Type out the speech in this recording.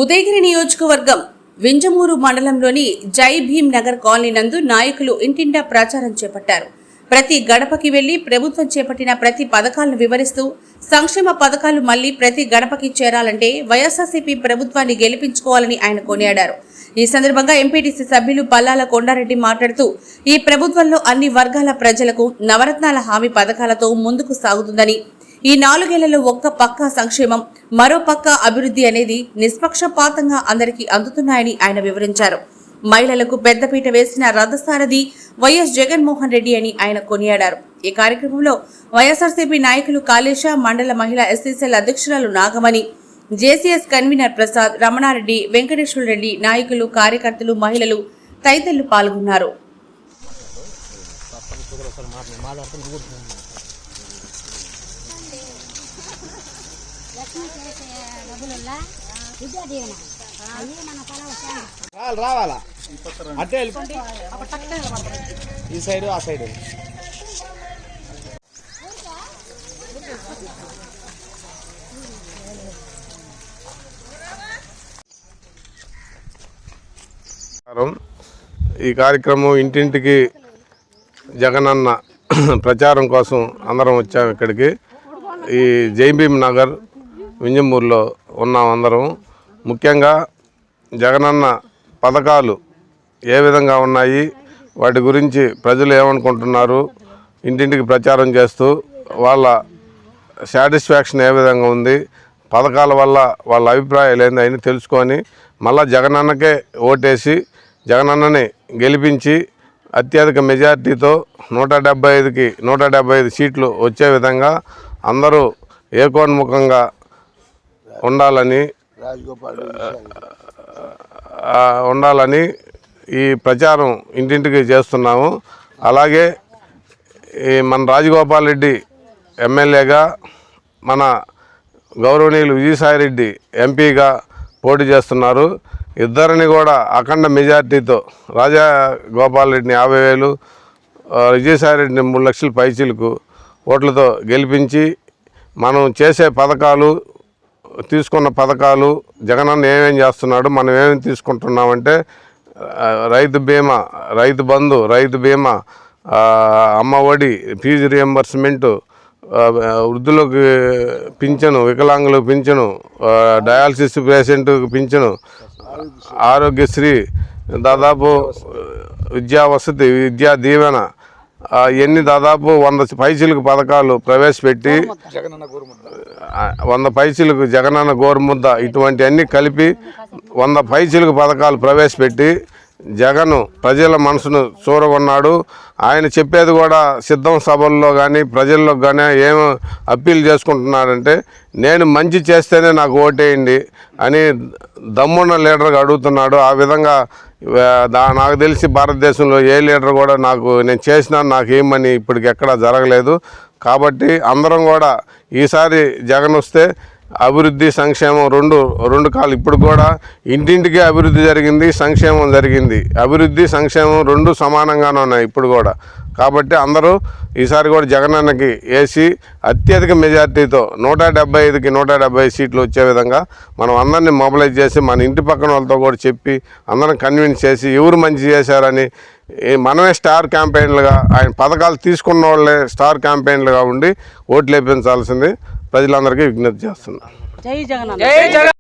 ఉదయగిరి నియోజకవర్గం వింజమూరు మండలంలోని జై భీమ్ నగర్ కాలనీ నందు నాయకులు ఇంటింటా ప్రచారం చేపట్టారు. ప్రతి గడపకి వెళ్లి ప్రభుత్వం చేపట్టిన ప్రతి పథకాలను వివరిస్తూ సంక్షేమ పథకాలు మళ్లీ ప్రతి గడపకి చేరాలంటే వైఎస్ఆర్సీపీ ప్రభుత్వాన్ని గెలిపించుకోవాలని ఆయన కొనియాడారు. ఈ సందర్భంగా ఎంపీటీసీ సభ్యులు పల్లాల కొండారెడ్డి మాట్లాడుతూ ఈ ప్రభుత్వంలో అన్ని వర్గాల ప్రజలకు నవరత్నాల హామీ పథకాలతో ముందుకు సాగుతుందని, ఈ 4 ఏళ్లలో ఒక్క పక్క సంక్షేమం మరో పక్క అభివృద్ధి అనేది నిష్పక్షపాతంగా అందరికీ అందుతున్నాయని ఆయన వివరించారు. మహిళలకు పెద్దపీట వేసిన రథసారథి వైఎస్ జగన్మోహన్ రెడ్డి అని ఆయన కొనియాడారు. ఈ కార్యక్రమంలో వైఎస్ఆర్సీపీ నాయకులు కాళేశ, మండల మహిళా ఎస్సీసీఎల్ అధ్యక్షురాలు నాగమణి, జేసీఎస్ కన్వీనర్ ప్రసాద్, రమణారెడ్డి, వెంకటేశ్వర రెడ్డి, నాయకులు, కార్యకర్తలు, మహిళలు తదితరులు పాల్గొన్నారు. రావాలా అంటే ఈ సైడ్ ఆ సైడ్ ఈ కార్యక్రమం ఇంటింటికి జగనన్న ప్రచారం కోసం అందరం వచ్చాము. ఇక్కడికి ఈ జై భీమ్ నగర్ వింజమూరులో ఉన్నాం అందరం. ముఖ్యంగా జగనన్న పథకాలు ఏ విధంగా ఉన్నాయి, వాటి గురించి ప్రజలు ఏమనుకుంటున్నారు, ఇంటింటికి ప్రచారం చేస్తూ వాళ్ళ సాటిస్ఫాక్షన్ ఏ విధంగా ఉంది, పథకాల వల్ల వాళ్ళ అభిప్రాయాలు ఏంది అని తెలుసుకొని మళ్ళీ జగనన్నకే ఓటేసి జగనన్నని గెలిపించి అత్యధిక మెజార్టీతో 175కి 175 సీట్లు వచ్చే విధంగా అందరూ ఏకోన్ముఖంగా ఉండాలని ఈ ప్రచారం ఇంటింటికి చేస్తున్నాము. అలాగే మన రాజగోపాల్ రెడ్డి ఎమ్మెల్యేగా, మన గౌరవనీయులు విజయసాయిరెడ్డి ఎంపీగా పోటీ చేస్తున్నారు. ఇద్దరిని కూడా అఖండ మెజార్టీతో రాజగోపాల్ రెడ్డిని 50,000, విజయసాయిరెడ్డిని 3 లక్షల పైచీలకు ఓట్లతో గెలిపించి మనం చేసే పథకాలు, తీసుకున్న పథకాలు, జగనన్న ఏమేం చేస్తున్నాడు, మనం ఏమేమి తీసుకుంటున్నామంటే రైతు బీమా, రైతు బంధు, రైతు బీమా, అమ్మ ఒడి, ఫీజు రియంబర్స్మెంటు, వృద్ధులకు పింఛను, వికలాంగులకు పింఛను, డయాలసిస్ పేషెంట్కి పింఛను, ఆరోగ్యశ్రీ, దాదాపు విద్యా వసతి, విద్యా దీవెన, ఎన్ని దాదాపు 100 పైసలకు పథకాలు ప్రవేశపెట్టి 100 పైసలకు జగనన్న గోరుముద్ద, ఇటువంటి అన్నీ కలిపి 100 పైసలకు పథకాలు ప్రవేశపెట్టి జగన్ ప్రజల మనసును చూరగొన్నాడు. ఆయన చెప్పేది కూడా సిద్ధం సభల్లో కానీ ప్రజల్లో కానీ ఏం అప్పీల్ చేసుకుంటున్నాడంటే, నేను మంచి చేస్తేనే నాకు ఓటేయండి అని దమ్మున్న లీడర్గా అడుగుతున్నాడు. ఆ విధంగా నాకు తెలిసి భారతదేశంలో ఏ లీడర్ కూడా నేను చేసినా నాకు ఏమని ఇప్పటికి ఎక్కడా జరగలేదు. కాబట్టి అందరం కూడా ఈసారి జగన్ వస్తే అభివృద్ధి, సంక్షేమం రెండు కాలు. ఇప్పుడు కూడా ఇంటింటికి అభివృద్ధి జరిగింది, సంక్షేమం జరిగింది. అభివృద్ధి, సంక్షేమం రెండు సమానంగానే ఉన్నాయి ఇప్పుడు కూడా. కాబట్టి అందరూ ఈసారి కూడా జగనన్నకి వేసి అత్యధిక మెజార్టీతో 175కి 175 సీట్లు వచ్చే విధంగా మనం అందరినీ మొబిలైజ్ చేసి మన ఇంటి పక్కన వాళ్ళతో కూడా చెప్పి అందరం కన్విన్స్ చేసి ఎవరు మంచి చేశారని మనమే స్టార్ క్యాంపెయిన్లుగా, ఆయన పథకాలు తీసుకున్న వాళ్ళే స్టార్ క్యాంపెయిన్లుగా ఉండి ఓట్లు వేయించాల్సింది ప్రజలందరికీ విజ్ఞప్తి చేస్తున్నాం. జై జగన్.